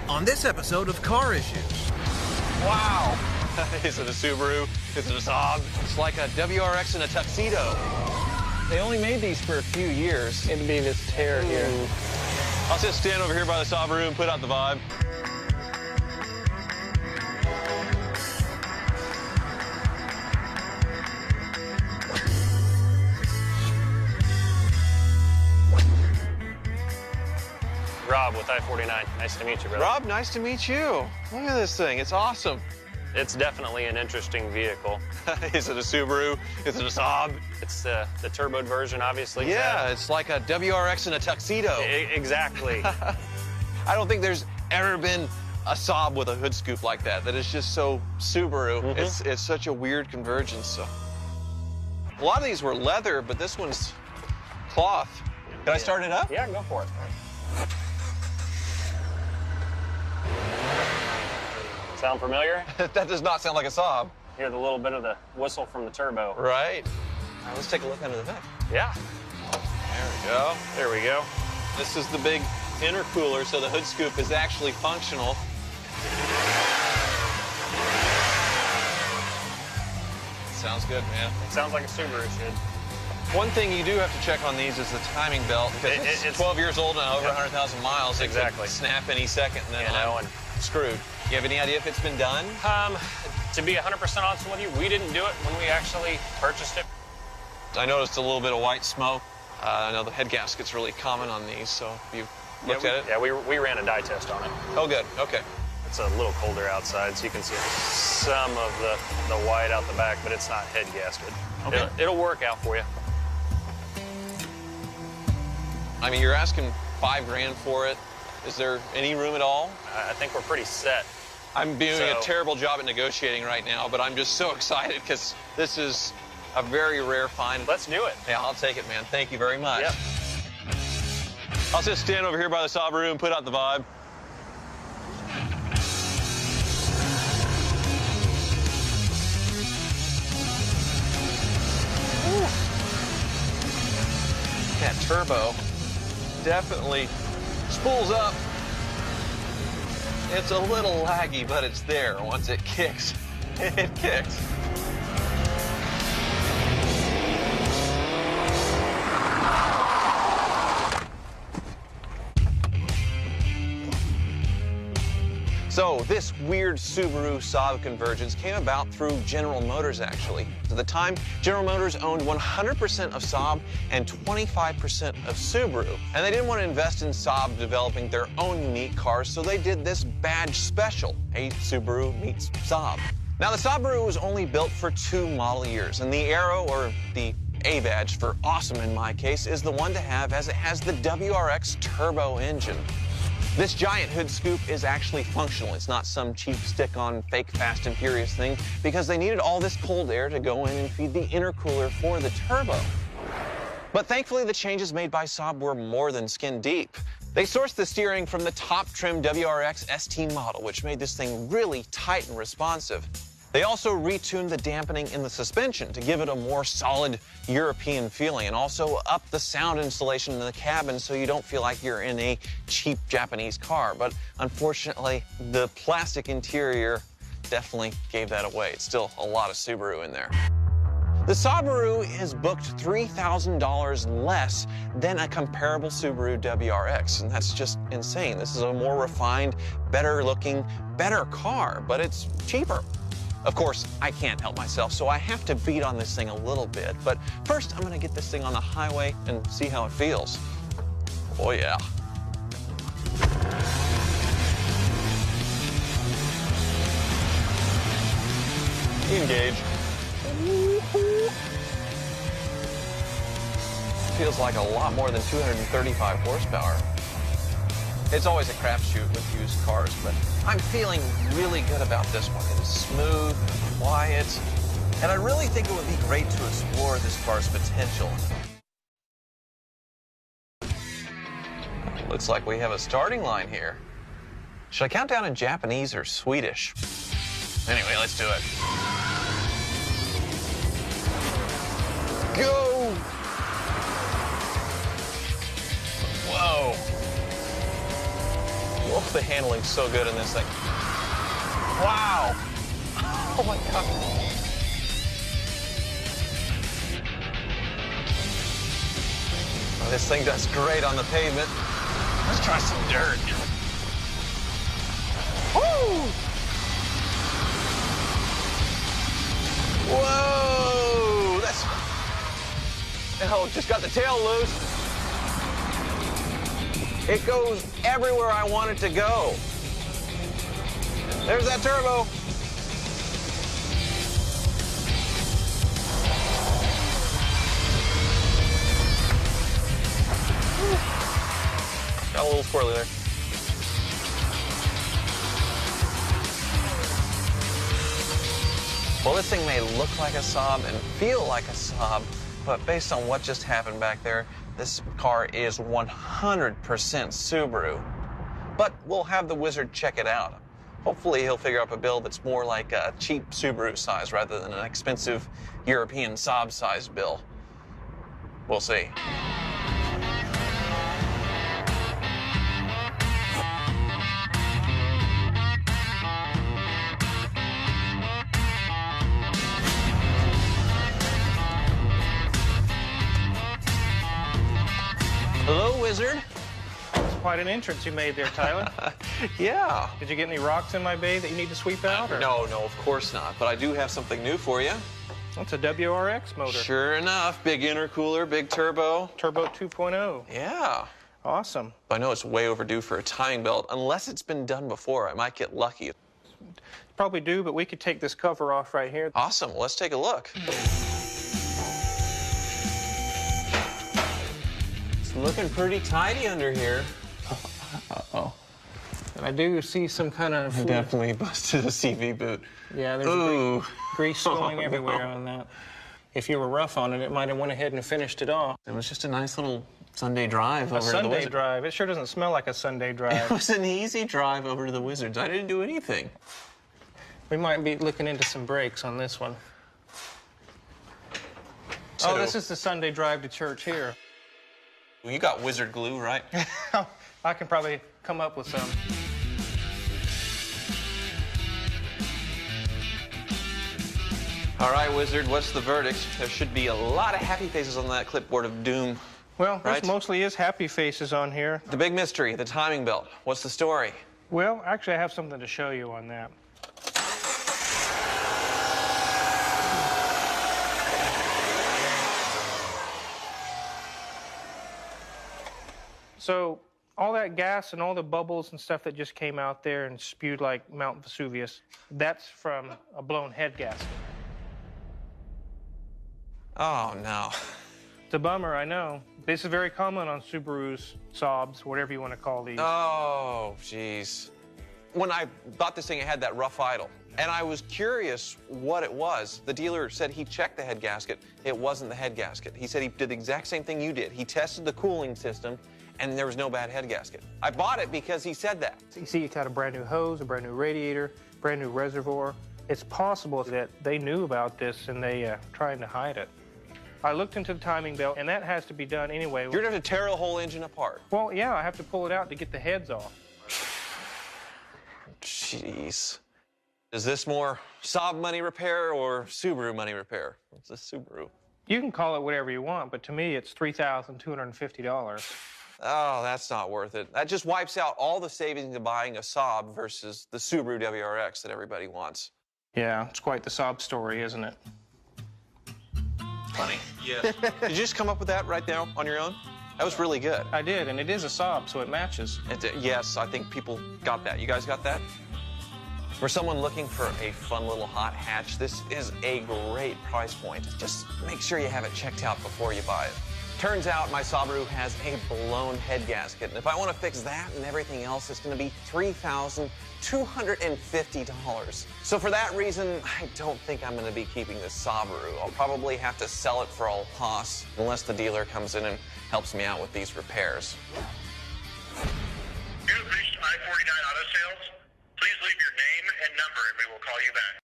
on this episode of Car Issues. Wow! Is it a Subaru? Is it a Saab? It's like a WRX in a tuxedo. They only made these for a few years. It'd be this tear here. I'll just stand over here by the Saabaru and put out the vibe. Rob with I-49. Nice to meet you, brother. Rob, nice to meet you. Look at this thing. It's awesome. It's definitely an interesting vehicle. Is it a Subaru? Is it a Saab? It's the turboed version, obviously. Yeah, it's like a WRX in a tuxedo. Exactly. I don't think there's ever been a Saab with a hood scoop like that. That is just so Subaru. It's such a weird convergence. So, a lot of these were leather, but this one's cloth. Can I start it up? Yeah, go for it. Sound familiar? That does not sound like a Saab. Hear the little bit of the whistle from the turbo. Right. All right, let's take a look under the hood. Yeah. There we go. There we go. This is the big intercooler, so the hood scoop is actually functional. Sounds good, man. It sounds like a Subaru should. One thing you do have to check on these is the timing belt, because it's 12 years old and over 100,000 miles. Exactly. It could snap any second, and then and screwed. You have any idea if it's been done? To be 100% honest with you, we didn't do it when we actually purchased it. I noticed a little bit of white smoke. I know the head gasket's really common on these, so you looked at it? Yeah, we ran a dye test on it. Oh, good. Okay. It's a little colder outside, so you can see some of the white out the back, but it's not head gasket. Okay. It'll work out for you. I mean, you're asking $5 grand for it. Is there any room at all? I think we're pretty set. I'm doing a terrible job at negotiating right now, but I'm just so excited because this is a very rare find. Let's do it. Yeah, I'll take it, man. Thank you very much. Yep. I'll just stand over here by the Saabaru and put out the vibe. Ooh. That turbo definitely spools up. It's a little laggy, but it's there. Once it kicks, it kicks. So this weird Subaru Saab convergence came about through General Motors, actually. At the time, General Motors owned 100% of Saab and 25% of Subaru. And they didn't want to invest in Saab developing their own unique cars, so they did this badge special, a Subaru meets Saab. Now, the Saabaru was only built for 2 model years, and the Aero, or the A badge for awesome in my case, is the one to have as it has the WRX turbo engine. This giant hood scoop is actually functional. It's not some cheap stick-on fake Fast and Furious thing, because they needed all this cold air to go in and feed the intercooler for the turbo. But thankfully, the changes made by Saab were more than skin deep. They sourced the steering from the top-trim WRX ST model, which made this thing really tight and responsive. They also retuned the dampening in the suspension to give it a more solid European feeling, and also up the sound installation in the cabin so you don't feel like you're in a cheap Japanese car. But unfortunately, the plastic interior definitely gave that away. It's still a lot of Subaru in there. The Saabaru is booked $3,000 less than a comparable Subaru WRX, and that's just insane. This is a more refined, better looking, better car, but it's cheaper. Of course, I can't help myself, so I have to beat on this thing a little bit. But first, I'm gonna get this thing on the highway and see how it feels. Oh, yeah. Engage. Feels like a lot more than 235 horsepower. It's always a crapshoot with used cars, but I'm feeling really good about this one. It is smooth, quiet, and I really think it would be great to explore this car's potential. Looks like we have a starting line here. Should I count down in Japanese or Swedish? Anyway, let's do it. Go! Whoa. Whoa. The handling's so good in this thing. Wow! Oh my God. Oh, this thing does great on the pavement. Let's try some dirt. Woo! Whoa! That's... Oh, just got the tail loose. It goes everywhere I want it to go. There's that turbo. Got a little squirrely there. Well, this thing may look like a Saab and feel like a Saab, but based on what just happened back there, this car is 100% Subaru. But we'll have the wizard check it out. Hopefully he'll figure out a build that's more like a cheap Subaru size rather than an expensive European Saab size build. We'll see. Hello, wizard. That's quite an entrance you made there, Tyler. Yeah. Did you get any rocks in my bay that you need to sweep out? Or? No, of course not. But I do have something new for you. That's a WRX motor. Sure enough. Big intercooler, big turbo. Turbo 2.0. Yeah. Awesome. I know it's way overdue for a timing belt. Unless it's been done before, I might get lucky. Probably do, but we could take this cover off right here. Awesome. Well, let's take a look. It's looking pretty tidy under here. Uh-oh. And I do see some kind of... I definitely busted a CV boot. Yeah, there's grease going everywhere on that. If you were rough on it, it might have went ahead and finished it off. It was just a nice little Sunday drive over to the Sunday Wizard. drive. It sure doesn't smell like a Sunday drive. It was an easy drive over to the Wizards. I didn't do anything. We might be looking into some brakes on this one. So, oh, this is the Sunday drive to church here. You got Wizard glue, right? I can probably come up with some. All right, Wizard, what's the verdict? There should be a lot of happy faces on that clipboard of doom. Well, right? this mostly is happy faces on here. The big mystery, the timing belt. What's the story? Well, actually, I have something to show you on that. So, all that gas and all the bubbles and stuff that just came out there and spewed like Mount Vesuvius, that's from a blown head gasket. Oh, no. It's a bummer, I know. This is very common on Subarus, Saabs, whatever you want to call these. Oh, jeez. When I bought this thing, it had that rough idle, and I was curious what it was. The dealer said he checked the head gasket. It wasn't the head gasket. He said he did the exact same thing you did. He tested the cooling system, and there was no bad head gasket. I bought it because he said that. So you see, it's got a brand new hose, a brand new radiator, brand new reservoir. It's possible that they knew about this and they trying to hide it. I looked into the timing belt, and that has to be done anyway. You're gonna have to tear the whole engine apart. Well, yeah, I have to pull it out to get the heads off. Jeez. Is this more Saab money repair or Subaru money repair? It's a Subaru. You can call it whatever you want, but to me, it's $3,250. Oh, that's not worth it. That just wipes out all the savings of buying a Saab versus the Subaru WRX that everybody wants. Yeah, it's quite the Saab story, isn't it? Funny. Yes. Did you just come up with that right now on your own? That was really good. I did, and it is a Saab, so it matches. Yes, I think people got that. You guys got that? For someone looking for a fun little hot hatch, this is a great price point. Just make sure you have it checked out before you buy it. Turns out my Saabaru has a blown head gasket, and if I want to fix that and everything else, it's going to be $3,250. So for that reason, I don't think I'm going to be keeping this Saabaru. I'll probably have to sell it for all costs, unless the dealer comes in and helps me out with these repairs. You have reached I-49 Auto Sales. Please leave your name and number, and we will call you back.